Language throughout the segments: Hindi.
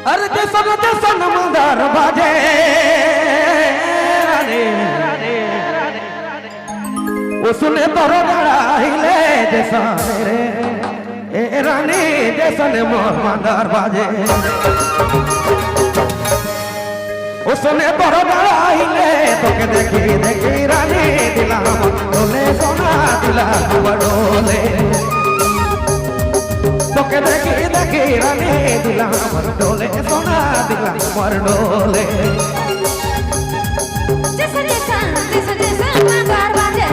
अरे जैसन मंदार बाजे उसने तोरो गड़ाइले जैसा रे ए रानी जैसन मंदार बाजे उसने तोरो गड़ाइले तो के देखी देखी रानी दिला डोले सोना दिला डोले तो के देखी देखी रानी दिला डोले सोना दिला डोले मंदार बाजे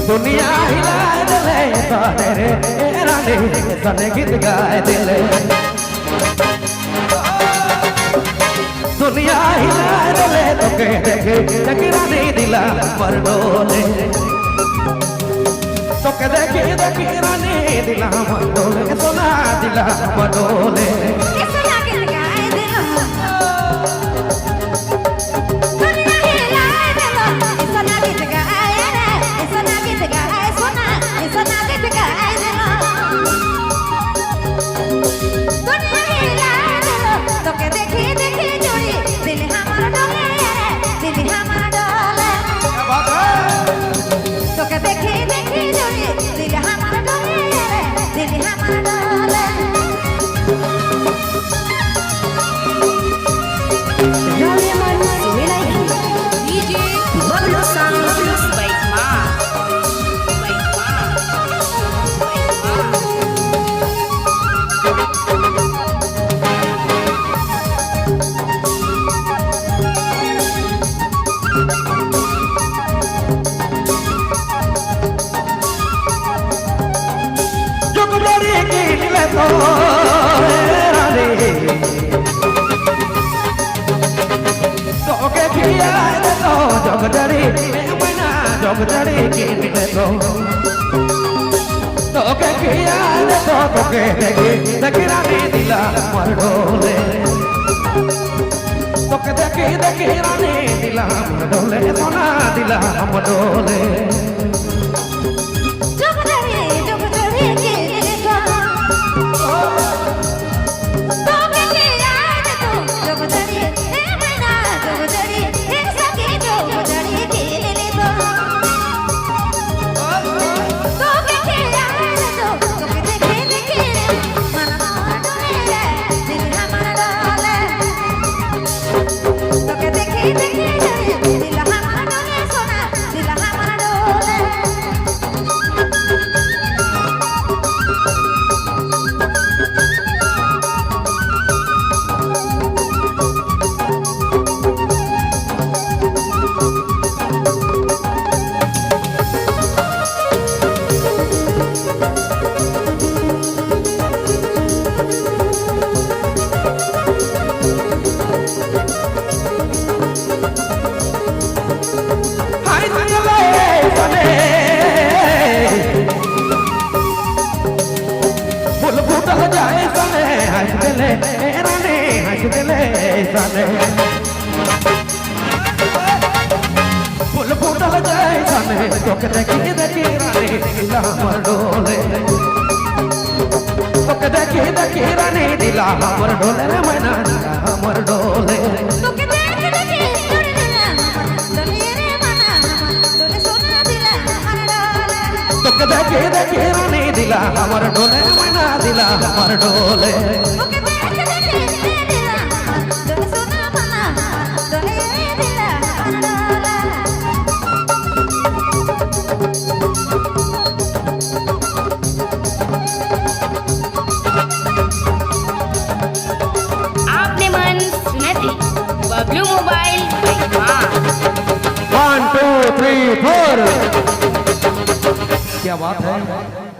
दुनिया हिला दिले सारे रे रानी सने गीत गाए दिले दुनिया हिला दिले तो के देखे देखे रानी दिला मर डोले तो के देखे देखे रानी दिला मर डोले सोना दिला मर डोले जगदरी की मिले तो के किया दे तो के देखी देखी रानी दिला मर डोले तो के देखी रानी दिला मर डोले सोना दिला मर डोले जगदरी की मिले तो के किया दे तो जगदरी ए मैना जगदरी ए सके जगदरी की फुल फूटल जाए सने तो के देखी देखी रानी दिला मर डोले तो के देखी रानी दिला मर डोले रे मैना दिला मर डोले तो के देखी दिला डोले रे मैना डोले सोना दिला मर डोले तो তোকে দেখে দেখে রানী দিলা আমার ডোলে ময়না দিলা আমার ডোলে ওকে দেখে দেখে দিলা ডোলে সোনা মানা ডোলে দিলা আমার ডোলে आपने मन सुना थे बबलू मोबाइल 1 2 3 4 क्या बात है